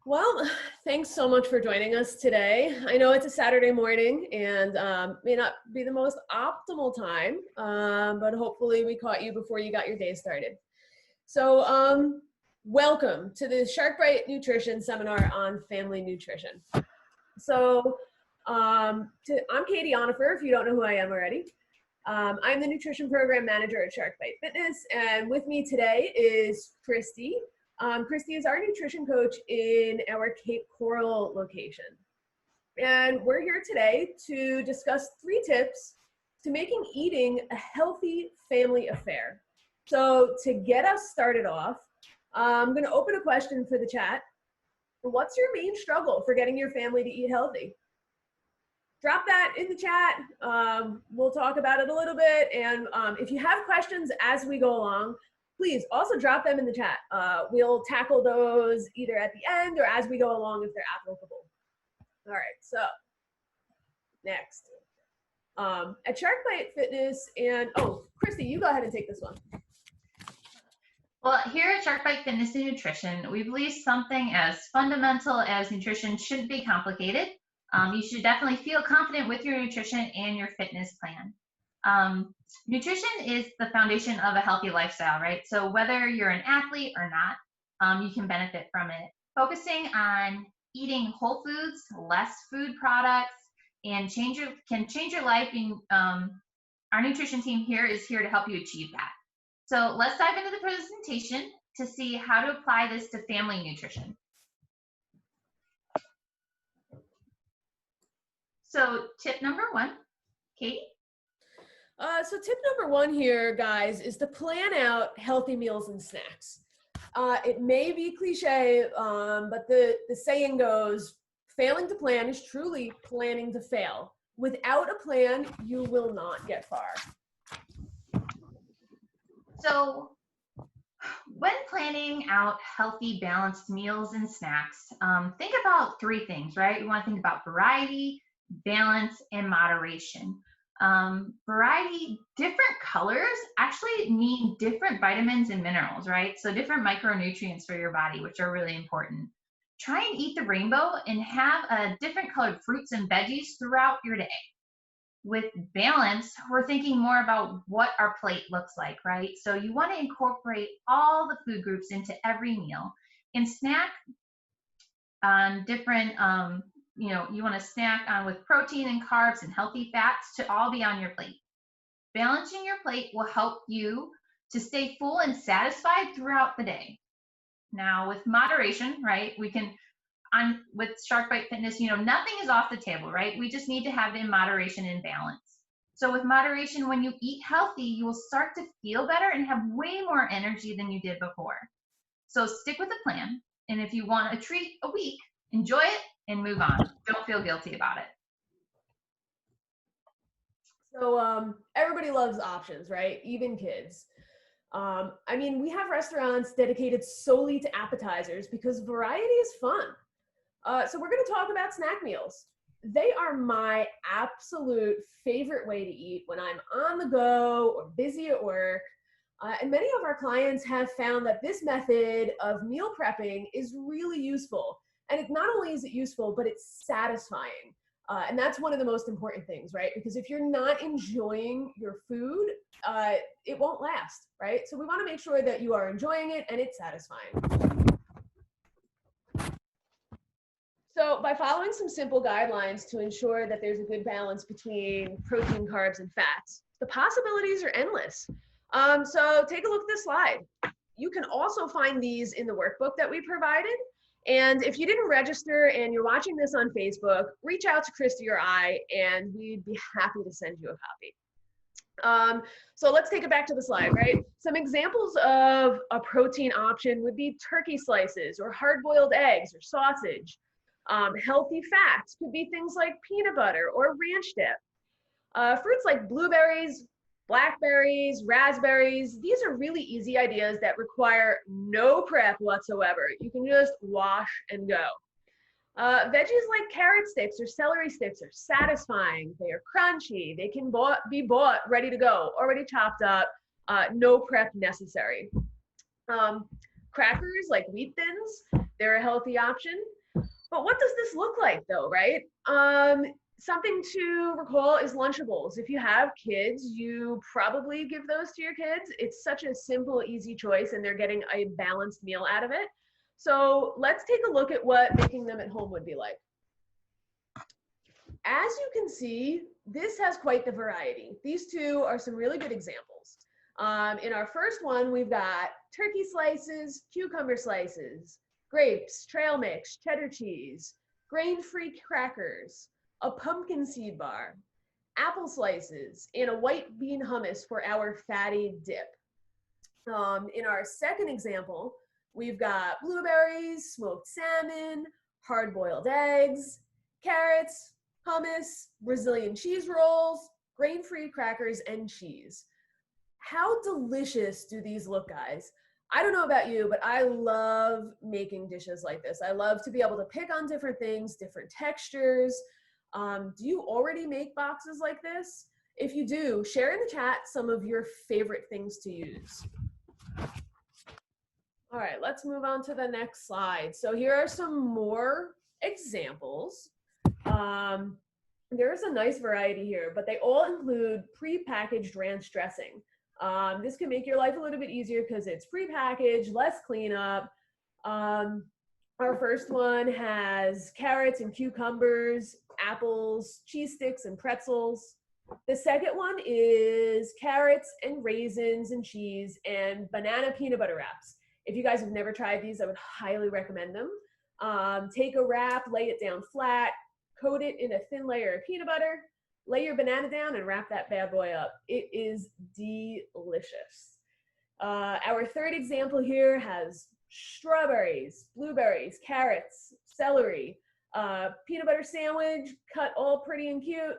Well, thanks so much for joining us today. I know it's a Saturday morning and may not be the most optimal time, but hopefully we caught you before you got your day started. So welcome to the SharkBite Nutrition Seminar on Family Nutrition. So I'm Katie Onifer, if you don't know who I am already. I'm the Nutrition Program Manager at SharkBite Fitness, and with me today is Christy. Christy is our nutrition coach in our Cape Coral location. And we're here today to discuss 3 tips to making eating a healthy family affair. So to get us started off, I'm going to open a question for the chat. What's your main struggle for getting your family to eat healthy? Drop that in the chat. We'll talk about it a little bit. And if you have questions as we go along, please also drop them in the chat. We'll tackle those either at the end or as we go along if they're applicable. All right, so next. At SharkBite Fitness, and Christy, you go ahead and take this one. Well, here at SharkBite Fitness and Nutrition, we believe something as fundamental as nutrition shouldn't be complicated. You should definitely feel confident with your nutrition and your fitness plan. Nutrition is the foundation of a healthy lifestyle, right? So whether you're an athlete or not, you can benefit from it. Focusing on eating whole foods, less food products, and can change your life. And our nutrition team here is here to help you achieve that. So let's dive into the presentation to see how to apply this to family nutrition. So tip number 1, Katie? So tip number 1 here, guys, is to plan out healthy meals and snacks. It may be cliche, but the saying goes, failing to plan is truly planning to fail. Without a plan, you will not get far. So when planning out healthy, balanced meals and snacks, think about 3 things, right? You want to think about variety, balance, and moderation. Variety, different colors actually mean different vitamins and minerals, right? So different micronutrients for your body, which are really important. Try and eat the rainbow and have different colored fruits and veggies throughout your day. With balance, we're thinking more about what our plate looks like, right? So you want to incorporate all the food groups into every meal and snack on different, you want to snack on with protein and carbs and healthy fats to all be on your plate. Balancing your plate will help you to stay full and satisfied throughout the day. Now with moderation, right, with SharkBite Fitness, nothing is off the table, right? We just need to have it in moderation and balance. So with moderation, when you eat healthy, you will start to feel better and have way more energy than you did before. So stick with the plan. And if you want a treat a week, enjoy it and move on. Don't feel guilty about it. So everybody loves options, right? Even kids. I mean, we have restaurants dedicated solely to appetizers because variety is fun. So we're going to talk about snack meals. They are my absolute favorite way to eat when I'm on the go or busy at work. And many of our clients have found that this method of meal prepping is really useful. And not only is it useful, but it's satisfying. And that's one of the most important things, right? Because if you're not enjoying your food, it won't last, right? So we want to make sure that you are enjoying it and it's satisfying. So by following some simple guidelines to ensure that there's a good balance between protein, carbs, and fats, the possibilities are endless. So take a look at this slide. You can also find these in the workbook that we provided. And if you didn't register and you're watching this on Facebook, reach out to Christy or I, and we'd be happy to send you a copy. So let's take it back to the slide, right? Some examples of a protein option would be turkey slices or hard-boiled eggs or sausage. Healthy fats could be things like peanut butter or ranch dip. Fruits like blueberries, blackberries, raspberries, these are really easy ideas that require no prep whatsoever. You can just wash and go. Veggies like carrot sticks or celery sticks are satisfying. They are crunchy. They can be bought ready to go, already chopped up, no prep necessary. crackers like wheat thins. They're a healthy option. But what does this look like though, right? Something to recall is Lunchables. If you have kids, you probably give those to your kids. It's such a simple, easy choice, and they're getting a balanced meal out of it. So let's take a look at what making them at home would be like. As you can see, this has quite the variety. These two are some really good examples. In our first one, we've got turkey slices, cucumber slices, grapes, trail mix, cheddar cheese, grain-free crackers, a pumpkin seed bar, apple slices, and a white bean hummus for our fatty dip. In our second example, we've got blueberries, smoked salmon, hard-boiled eggs, carrots, hummus, Brazilian cheese rolls, grain-free crackers, and cheese. How delicious do these look, guys? I don't know about you, but I love making dishes like this. I love to be able to pick on different things, different textures. Do you already make boxes like this? If you do, share in the chat some of your favorite things to use. All right, let's move on to the next slide. So here are some more examples. There's a nice variety here, but they all include pre-packaged ranch dressing. This can make your life a little bit easier because it's pre-packaged, less cleanup. Our first one has carrots and cucumbers, apples, cheese sticks, and pretzels. The second one is carrots and raisins and cheese and banana peanut butter wraps. If you guys have never tried these, I would highly recommend them. Take a wrap, lay it down flat, coat it in a thin layer of peanut butter, lay your banana down and wrap that bad boy up. It is delicious. Our third example here has strawberries, blueberries, carrots, celery, peanut butter sandwich, cut all pretty and cute,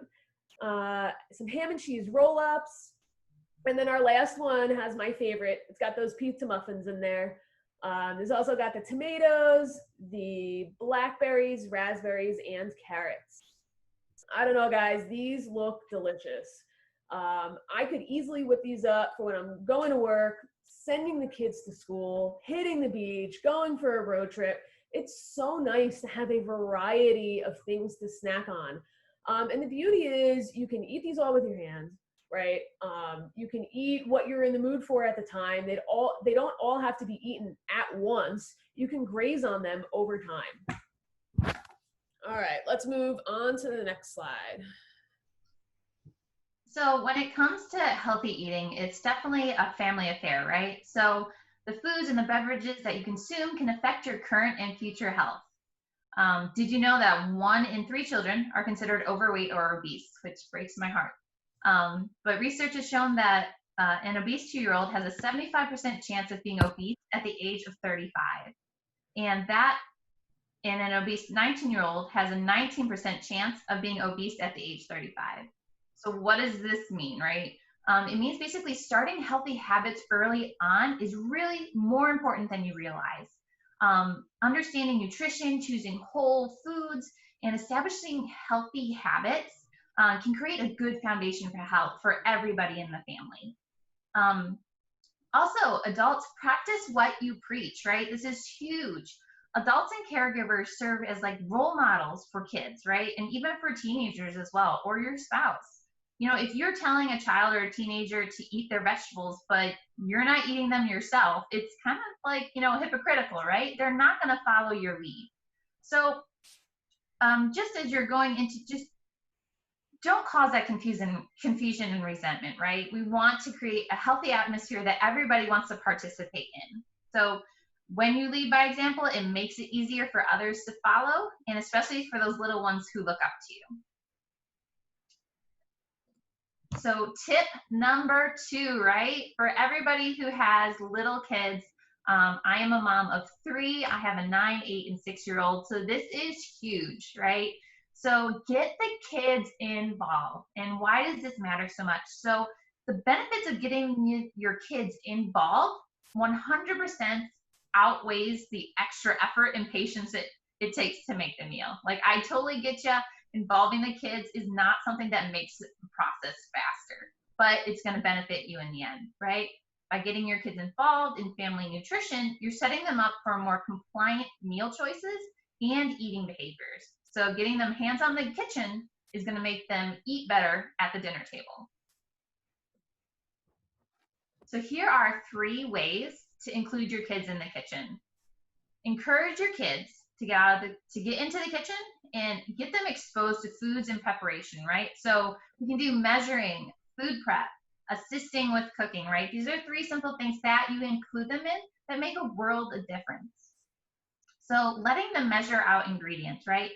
some ham and cheese roll-ups, and then our last one has my favorite. It's got those pizza muffins in there. There's also got the tomatoes, the blackberries, raspberries, and carrots. I don't know, guys, these look delicious. I could easily whip these up for when I'm going to work, sending the kids to school, hitting the beach, going for a road trip. It's so nice to have a variety of things to snack on. And the beauty is you can eat these all with your hands, right? You can eat what you're in the mood for at the time. They don't all have to be eaten at once. You can graze on them over time. All right, let's move on to the next slide. So when it comes to healthy eating, it's definitely a family affair, right? So the foods and the beverages that you consume can affect your current and future health. Did you know that 1 in 3 children are considered overweight or obese, which breaks my heart. But research has shown that an obese 2-year-old has a 75% chance of being obese at the age of 35. And an obese 19-year-old has a 19% chance of being obese at the age 35. So what does this mean, right? It means basically starting healthy habits early on is really more important than you realize. Understanding nutrition, choosing whole foods, and establishing healthy habits can create a good foundation for health for everybody in the family. Also, adults, practice what you preach, right? This is huge. Adults and caregivers serve as like role models for kids, right? And even for teenagers as well, or your spouse. You know, if you're telling a child or a teenager to eat their vegetables, but you're not eating them yourself, it's kind of like, you know, hypocritical, right? They're not going to follow your lead. So just as you're going into, just don't cause that confusion and resentment, right? We want to create a healthy atmosphere that everybody wants to participate in. So when you lead by example, it makes it easier for others to follow, and especially for those little ones who look up to you. So tip number 2, right? For everybody who has little kids, I am a mom of 3. I have a 9, 8, and 6-year-old. So this is huge, right? So get the kids involved. And why does this matter so much? So the benefits of getting your kids involved 100% outweighs the extra effort and patience it takes to make the meal. Like, I totally get you. Involving the kids is not something that makes the process faster, but it's going to benefit you in the end, right? By getting your kids involved in family nutrition, you're setting them up for more compliant meal choices and eating behaviors. So getting them hands on the kitchen is going to make them eat better at the dinner table. So here are 3 ways to include your kids in the kitchen. Encourage your kids to get into the kitchen and get them exposed to foods and preparation, right? So we can do measuring, food prep, assisting with cooking, right? These are 3 simple things that you include them in that make a world of difference. So letting them measure out ingredients, right?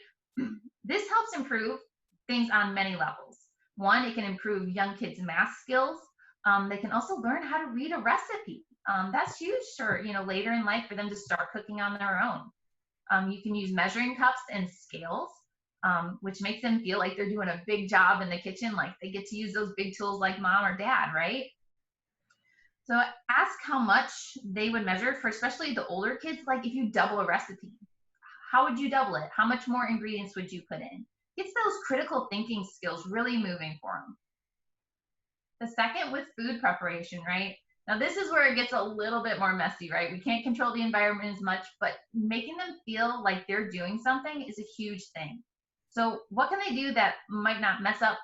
This helps improve things on many levels. One, it can improve young kids' math skills. They can also learn how to read a recipe. That's huge for, later in life for them to start cooking on their own. You can use measuring cups and scales, which makes them feel like they're doing a big job in the kitchen, like they get to use those big tools like mom or dad, right? So ask how much they would measure for especially the older kids, like if you double a recipe, how would you double it? How much more ingredients would you put in? Gets those critical thinking skills really moving for them. The second with food preparation, right? Now this is where it gets a little bit more messy, right? We can't control the environment as much, but making them feel like they're doing something is a huge thing. So what can they do that might not mess up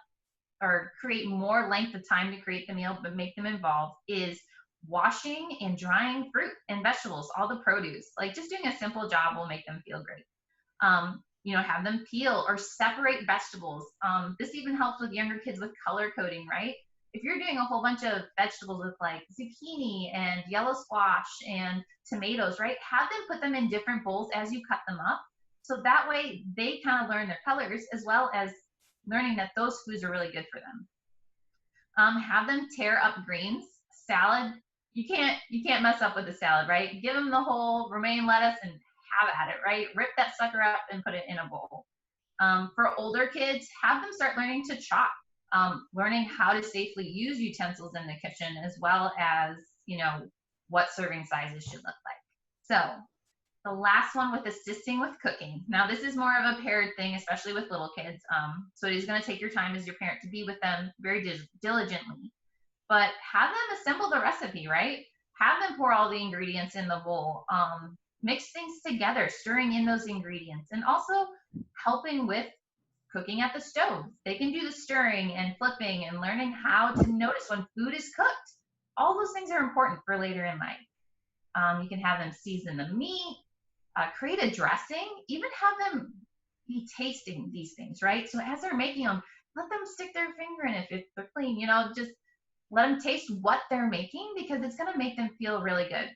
or create more length of time to create the meal, but make them involved is washing and drying fruit and vegetables, all the produce. Like just doing a simple job will make them feel great. Have them peel or separate vegetables. This even helps with younger kids with color coding, right? If you're doing a whole bunch of vegetables with like zucchini and yellow squash and tomatoes, right? Have them put them in different bowls as you cut them up. So that way they kind of learn their colors as well as learning that those foods are really good for them. Have them tear up greens. Salad, you can't mess up with a salad, right? Give them the whole romaine lettuce and have at it, right? Rip that sucker up and put it in a bowl. For older kids, have them start learning to chop, learning how to safely use utensils in the kitchen, as well as, what serving sizes should look like. So the last one with assisting with cooking. Now this is more of a paired thing, especially with little kids. So it is going to take your time as your parent to be with them very diligently. But have them assemble the recipe, right? Have them pour all the ingredients in the bowl. Mix things together, stirring in those ingredients, and also helping with cooking at the stove. They can do the stirring and flipping and learning how to notice when food is cooked. All those things are important for later in life. You can have them season the meat, create a dressing, even have them be tasting these things, right? So as they're making them, let them stick their finger in it if they're clean, just let them taste what they're making because it's going to make them feel really good.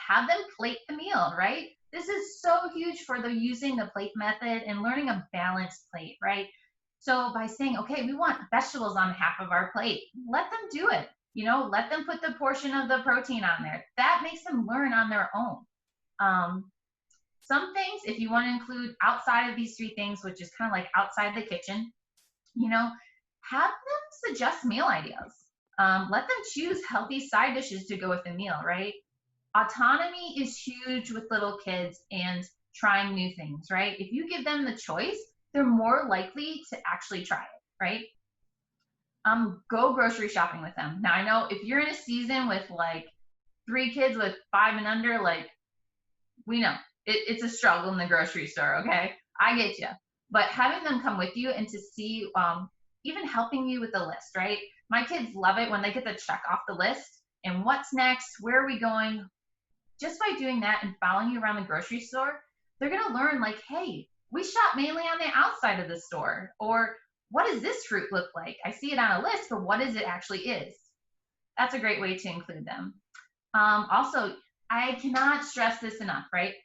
Have them plate the meal, right? This is so huge for using the plate method and learning a balanced plate, right? So by saying, okay, we want vegetables on half of our plate, let them do it. Let them put the portion of the protein on there. That makes them learn on their own. Some things, if you want to include outside of these 3 things, which is kind of like outside the kitchen, have them suggest meal ideas. Let them choose healthy side dishes to go with the meal, right? Autonomy is huge with little kids and trying new things, right? If you give them the choice, they're more likely to actually try it, right? Go grocery shopping with them. Now I know if you're in a season with like 3 kids with 5 and under, like we know it's a struggle in the grocery store, okay? I get you. But having them come with you and to see, even helping you with the list, right? My kids love it when they get to check off the list and what's next, where are we going? Just by doing that and following you around the grocery store, they're going to learn like, hey, we shop mainly on the outside of the store. Or what does this fruit look like? I see it on a list, but what is it actually is? That's a great way to include them. Also, I cannot stress this enough, right?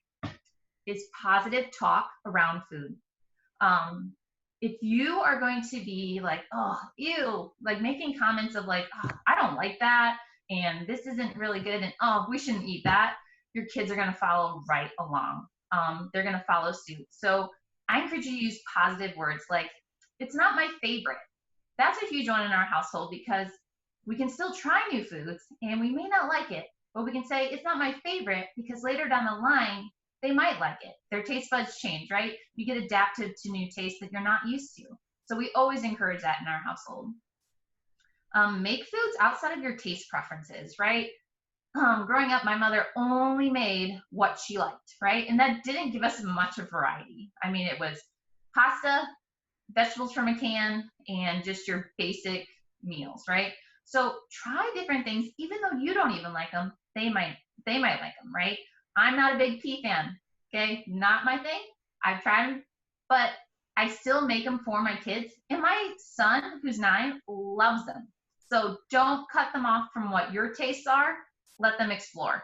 Is positive talk around food. If you are going to be like, oh, ew, like making comments of like, oh, I don't like that, and this isn't really good, and oh, we shouldn't eat that, your kids are going to follow right along. They're going to follow suit. So I encourage you to use positive words like, it's not my favorite. That's a huge one in our household because we can still try new foods and we may not like it, but we can say it's not my favorite because later down the line, they might like it. Their taste buds change, right? You get adapted to new tastes that you're not used to. So we always encourage that in our household. Make foods outside of your taste preferences, right? Growing up, my mother only made what she liked, right? And that didn't give us much of variety. I mean, it was pasta, vegetables from a can, and just your basic meals, right? So try different things, even though you don't even like them. They might like them, right? I'm not a big pea fan. Okay, not my thing. I've tried them, but I still make them for my kids, and my son, who's 9, loves them. So don't cut them off from what your tastes are. Let them explore.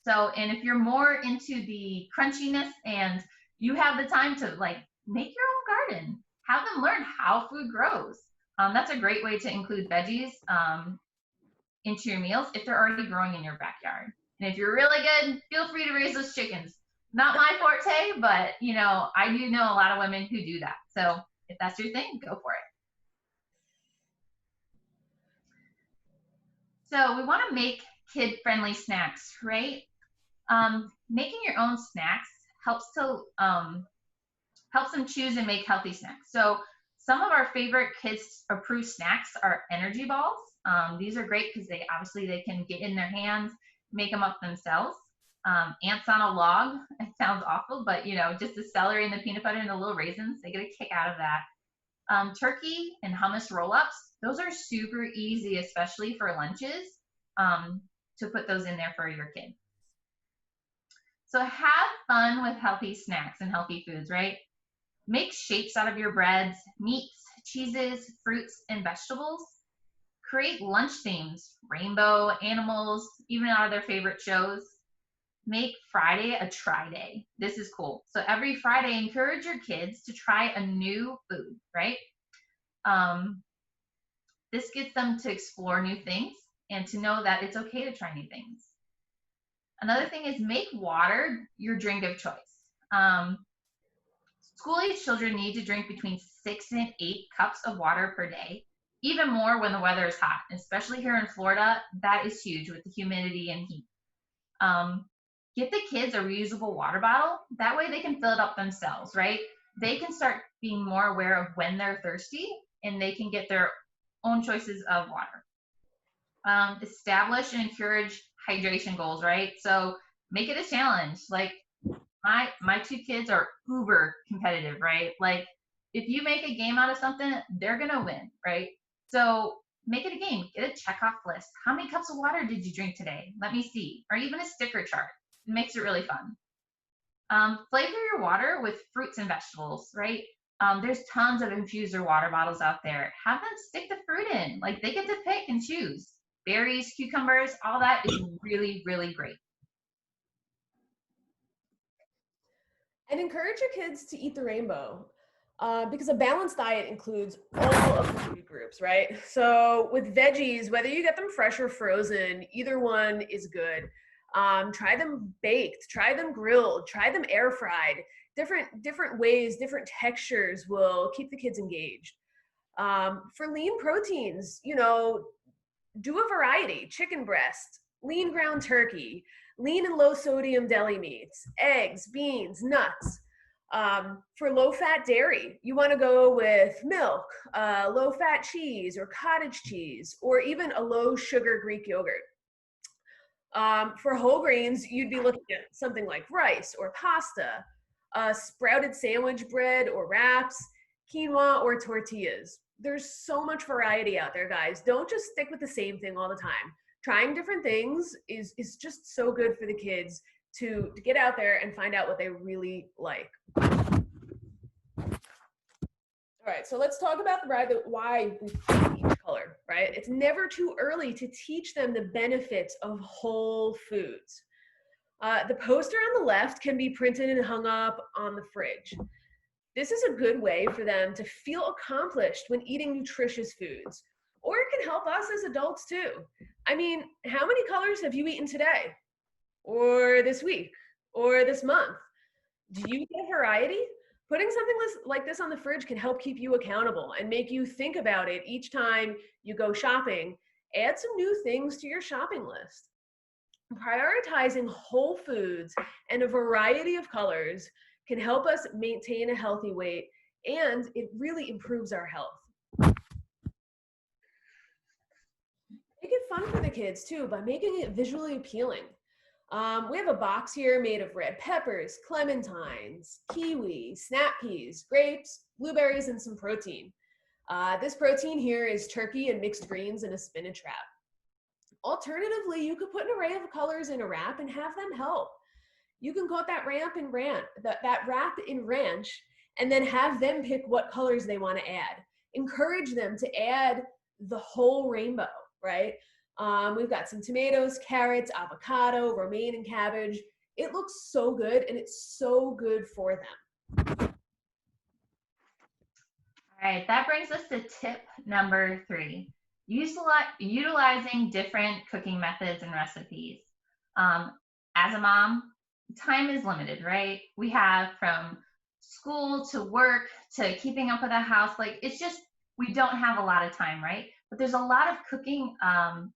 So, and if you're more into the crunchiness and you have the time to like make your own garden, have them learn how food grows. That's a great way to include veggies into your meals if they're already growing in your backyard. And if you're really good, feel free to raise those chickens. Not my forte, but you know, I do know a lot of women who do that. So if that's your thing, go for it. So we want to make kid-friendly snacks, right? Making your own snacks helps to helps them choose and make healthy snacks. So some of our favorite kids approved snacks are energy balls. These are great because they can get in their hands, make them up themselves. Ants on a log, it sounds awful, but you know, just the celery and the peanut butter and the little raisins, they get a kick out of that. Turkey and hummus roll-ups, those are super easy, especially for lunches, to put those in there for your kid. So have fun with healthy snacks and healthy foods, right? Make shapes out of your breads, meats, cheeses, fruits, and vegetables. Create lunch themes, rainbow, animals, even out of their favorite shows. Make Friday a try day. This is cool. So every Friday, encourage your kids to try a new food, right? This gets them to explore new things and to know that it's okay to try new things. Another thing is make water your drink of choice. School-age children need to drink between 6 and 8 cups of water per day, even more when the weather is hot, especially here in Florida. That is huge with the humidity and heat. Get the kids a reusable water bottle. That way they can fill it up themselves, right? They can start being more aware of when they're thirsty and they can get their own choices of water. Establish and encourage hydration goals, right? So make it a challenge. Like my 2 kids are uber competitive, right? Like if you make a game out of something, they're gonna win, right? So make it a game. Get a checkoff list. How many cups of water did you drink today? Let me see. Or even a sticker chart. It makes it really fun. Flavor your water with fruits and vegetables, right? There's tons of infuser water bottles out there. Have them stick the fruit in. Like they get to pick and choose. Berries, cucumbers, all that is really, really great. And encourage your kids to eat the rainbow, because a balanced diet includes all of the food groups, right? So with veggies, whether you get them fresh or frozen, either one is good. Try them baked, try them grilled, try them air fried. Different ways, different textures will keep the kids engaged. For lean proteins, you know, do a variety: chicken breast, lean ground turkey, lean and low sodium deli meats, eggs, beans, nuts. For low fat dairy, you want to go with milk, low fat cheese or cottage cheese, or even a low sugar Greek yogurt. For whole grains, you'd be looking at something like rice or pasta, sprouted sandwich bread or wraps, quinoa or tortillas. There's so much variety out there, guys. Don't just stick with the same thing all the time. Trying different things is just so good for the kids to get out there and find out what they really like. All right, so let's talk about why we pick each color, right? It's never too early to teach them the benefits of whole foods. The poster on the left can be printed and hung up on the fridge. This is a good way for them to feel accomplished when eating nutritious foods, or it can help us as adults too. I mean, how many colors have you eaten today, or this week, or this month? Do you get variety? Putting something like this on the fridge can help keep you accountable and make you think about it each time you go shopping. Add some new things to your shopping list. Prioritizing whole foods and a variety of colors can help us maintain a healthy weight, and it really improves our health. Make it fun for the kids too by making it visually appealing. We have a box here made of red peppers, clementines, kiwi, snap peas, grapes, blueberries, and some protein. This protein here is turkey and mixed greens in a spinach wrap. Alternatively, you could put an array of colors in a wrap and have them help. You can coat that wrap in ranch and then have them pick what colors they want to add. Encourage them to add the whole rainbow, right? We've got some tomatoes, carrots, avocado, romaine, and cabbage. It looks so good, and it's so good for them. All right, that brings us to tip number 3, utilizing different cooking methods and recipes. As a mom, time is limited, right? We have from school to work to keeping up with the house, like it's just, we don't have a lot of time, right? But there's a lot of cooking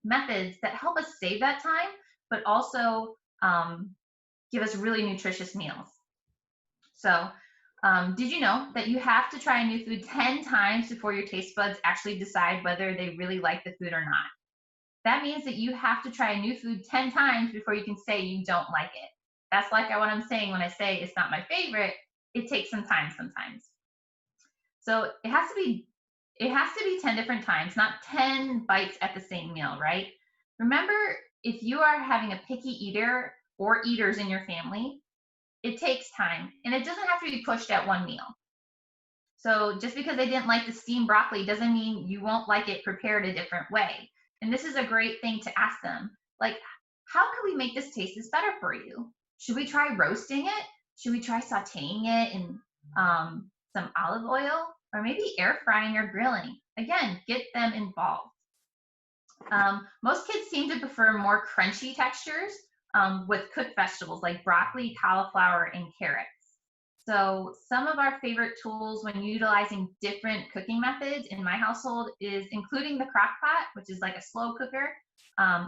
methods that help us save that time, but also give us really nutritious meals. So did you know that you have to try a new food 10 times before your taste buds actually decide whether they really like the food or not? That means that you have to try a new food 10 times before you can say you don't like it. That's like what I'm saying when I say it's not my favorite. It takes some time sometimes. So it has to be 10 different times, not 10 bites at the same meal, right? Remember, if you are having a picky eater or eaters in your family, it takes time, and it doesn't have to be pushed at one meal. So just because they didn't like the steamed broccoli doesn't mean you won't like it prepared a different way. And this is a great thing to ask them. Like, how can we make this taste better for you? Should we try roasting it? Should we try sauteing it in some olive oil? Or maybe air frying or grilling? Again, get them involved. Most kids seem to prefer more crunchy textures with cooked vegetables like broccoli, cauliflower, and carrots. So some of our favorite tools when utilizing different cooking methods in my household is including the crock pot, which is like a slow cooker,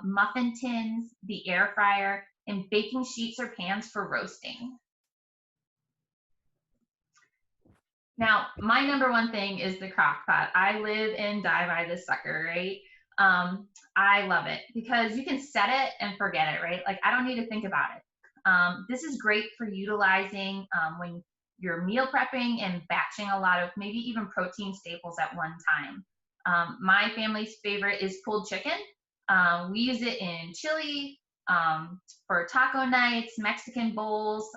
muffin tins, the air fryer, and baking sheets or pans for roasting. Now, my number one thing is the crock pot. I live and die by this sucker, right? I love it because you can set it and forget it, right? Like I don't need to think about it. This is great for utilizing when you're meal prepping and batching a lot of maybe even protein staples at one time. My family's favorite is pulled chicken. We use it in chili, for taco nights, Mexican bowls,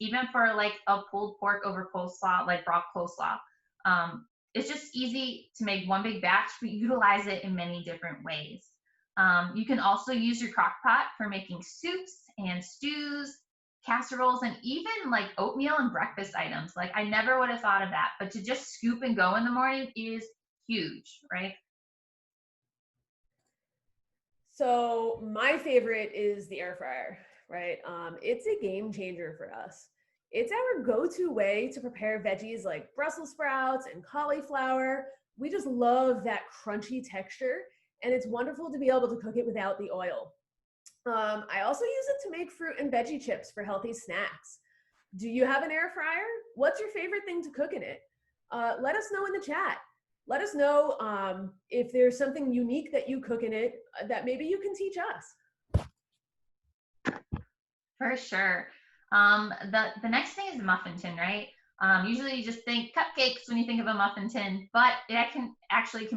even for like a pulled pork over coleslaw, like raw coleslaw. It's just easy to make one big batch, but utilize it in many different ways. You can also use your crock pot for making soups and stews, casseroles, and even like oatmeal and breakfast items. Like I never would have thought of that, but to just scoop and go in the morning is huge, right? So my favorite is the air fryer, right? It's a game changer for us. It's our go-to way to prepare veggies like Brussels sprouts and cauliflower. We just love that crunchy texture, and it's wonderful to be able to cook it without the oil. I also use it to make fruit and veggie chips for healthy snacks. Do you have an air fryer? What's your favorite thing to cook in it? Let us know in the chat. Let us know if there's something unique that you cook in it that maybe you can teach us. For sure. The next thing is muffin tin, right? Usually you just think cupcakes when you think of a muffin tin, but it can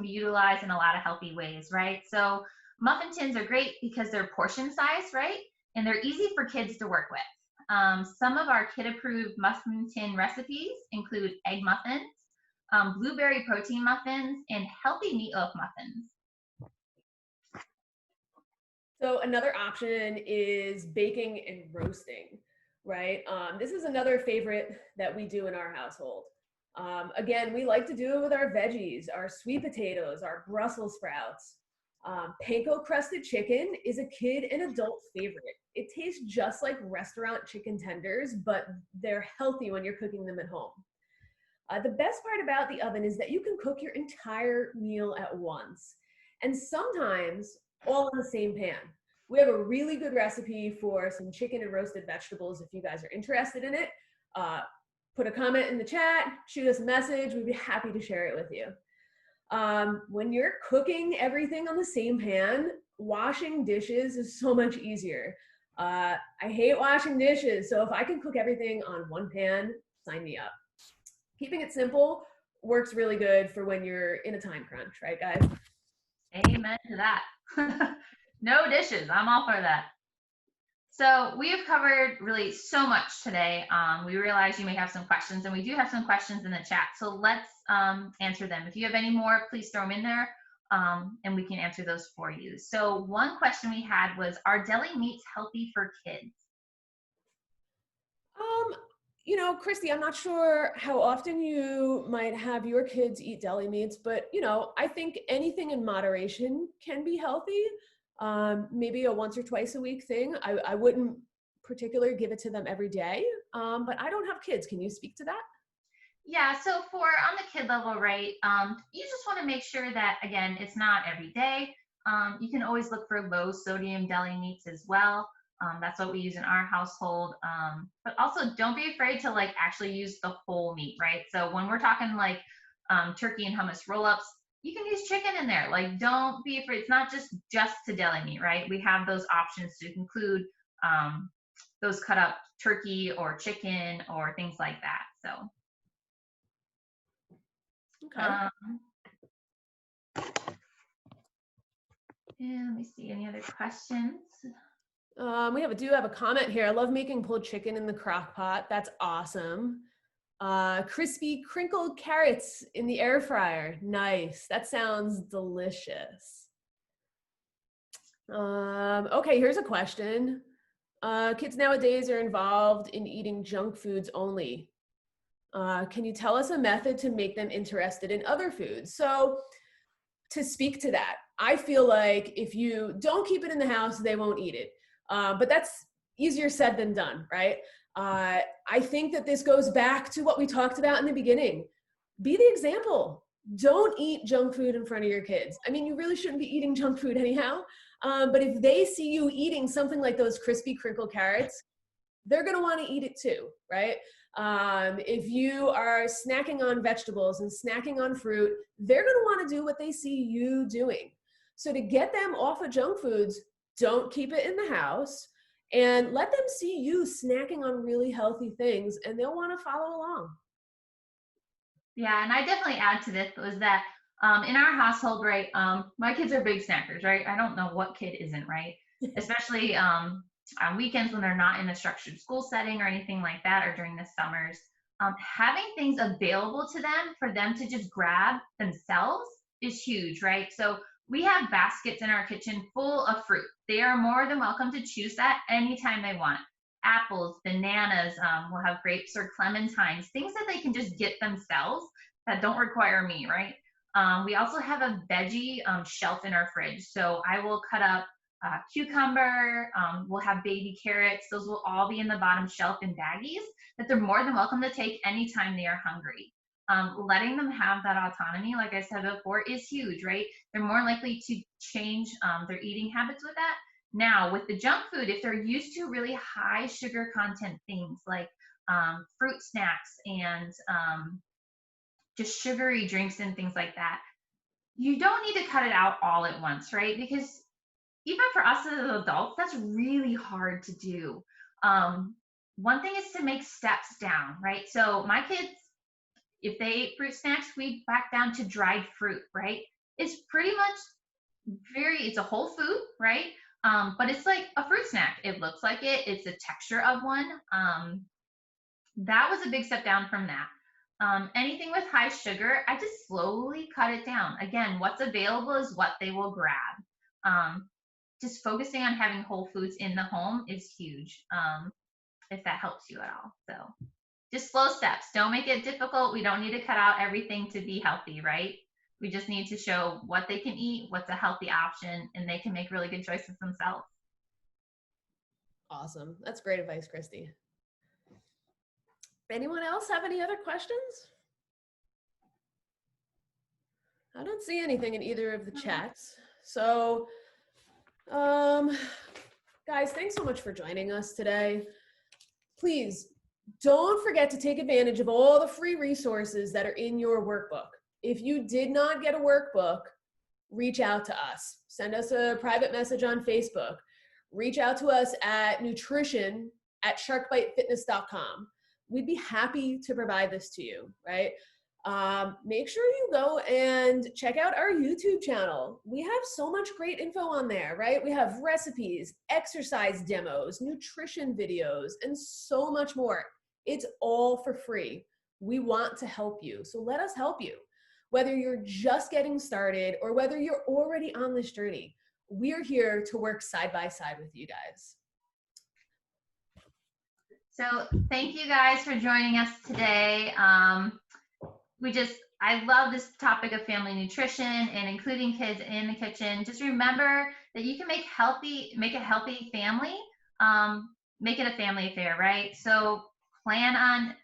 be utilized in a lot of healthy ways, right? So muffin tins are great because they're portion size, right? And they're easy for kids to work with. Some of our kid-approved muffin tin recipes include egg muffins, blueberry protein muffins, and healthy meatloaf muffins. So another option is baking and roasting, right? This is another favorite that we do in our household. Again, we like to do it with our veggies, our sweet potatoes, our Brussels sprouts. Panko crusted chicken is a kid and adult favorite. It tastes just like restaurant chicken tenders, but they're healthy when you're cooking them at home. The best part about the oven is that you can cook your entire meal at once, and sometimes all in the same pan. We have a really good recipe for some chicken and roasted vegetables if you guys are interested in it. Put a comment in the chat, shoot us a message. We'd be happy to share it with you. When you're cooking everything on the same pan, washing dishes is so much easier. I hate washing dishes, so if I can cook everything on one pan, sign me up. Keeping it simple works really good for when you're in a time crunch, right, guys? Amen to that. No dishes. I'm all for that. So we have covered really so much today. We realize you may have some questions, and we do have some questions in the chat. So let's answer them. If you have any more, please throw them in there, and we can answer those for you. So one question we had was, are deli meats healthy for kids? You know, Christy, I'm not sure how often you might have your kids eat deli meats, but you know, I think anything in moderation can be healthy. Maybe a once or twice a week thing. I wouldn't particularly give it to them every day, but I don't have kids. Can you speak to that? Yeah, so for on the kid level, right, you just want to make sure that, again, it's not every day. You can always look for low sodium deli meats as well. That's what we use in our household. But also don't be afraid to like actually use the whole meat, right? So when we're talking like turkey and hummus roll-ups, you can use chicken in there. Like don't be afraid. It's not just to deli meat, right? We have those options to include those cut up turkey or chicken or things like that. So Okay. Um, and let me see any other questions. Do have a comment here. I love making pulled chicken in the crock pot. That's awesome. Crispy crinkled carrots in the air fryer. Nice. That sounds delicious. Okay, here's a question. Kids nowadays are involved in eating junk foods only. Can you tell us a method to make them interested in other foods? So to speak to that, I feel like if you don't keep it in the house, they won't eat it. But that's easier said than done, right? I think that this goes back to what we talked about in the beginning. Be the example. Don't eat junk food in front of your kids. I mean, you really shouldn't be eating junk food anyhow. But if they see you eating something like those crispy crinkle carrots, they're going to want to eat it too, right? If you are snacking on vegetables and snacking on fruit, they're going to want to do what they see you doing. So to get them off of junk foods, don't keep it in the house and let them see you snacking on really healthy things, and they'll want to follow along. Yeah, and I definitely add to this was that in our household, right, my kids are big snackers, right? I don't know what kid isn't, right? Especially on weekends when they're not in a structured school setting or anything like that, or during the summers. Having things available to them for them to just grab themselves is huge, right? So we have baskets in our kitchen full of fruit. They are more than welcome to choose that anytime they want. Apples, bananas, we'll have grapes or clementines, things that they can just get themselves that don't require me, right? We also have a veggie shelf in our fridge. So I will cut up cucumber, we'll have baby carrots. Those will all be in the bottom shelf in baggies that they're more than welcome to take anytime they are hungry. Letting them have that autonomy, like I said before, is huge, right? They're more likely to change their eating habits with that. Now, with the junk food, if they're used to really high sugar content things like fruit snacks and just sugary drinks and things like that, you don't need to cut it out all at once, right? Because even for us as adults, that's really hard to do. One thing is to make steps down, right? So my kids, if they ate fruit snacks, we back down to dried fruit, right? It's pretty much it's a whole food, right? But it's like a fruit snack. It looks like it. It's the texture of one. That was a big step down from that. Anything with high sugar, I just slowly cut it down. Again, what's available is what they will grab. Just focusing on having whole foods in the home is huge, if that helps you at all. So just slow steps. Don't make it difficult. We don't need to cut out everything to be healthy, right? We just need to show what they can eat, what's a healthy option, and they can make really good choices themselves. Awesome. That's great advice, Christy. Anyone else have any other questions? I don't see anything in either of the chats. So, guys, thanks so much for joining us today. Please don't forget to take advantage of all the free resources that are in your workbook. If you did not get a workbook, reach out to us. Send us a private message on Facebook. Reach out to us at nutrition@sharkbitefitness.com. We'd be happy to provide this to you, right? Make sure you go and check out our YouTube channel. We have so much great info on there, right? We have recipes, exercise demos, nutrition videos, and so much more. It's all for free. We want to help you, so let us help you. Whether you're just getting started or whether you're already on this journey, we're here to work side by side with you guys. So thank you guys for joining us today. I love this topic of family nutrition and including kids in the kitchen. Just remember that you can make a healthy family, make it a family affair, right? So plan on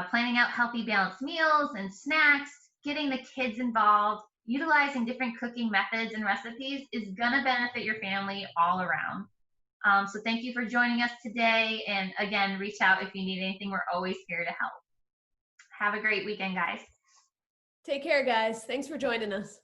planning out healthy, balanced meals and snacks, getting the kids involved, utilizing different cooking methods and recipes is gonna benefit your family all around. So thank you for joining us today. And again, reach out if you need anything. We're always here to help. Have a great weekend, guys. Take care, guys. Thanks for joining us.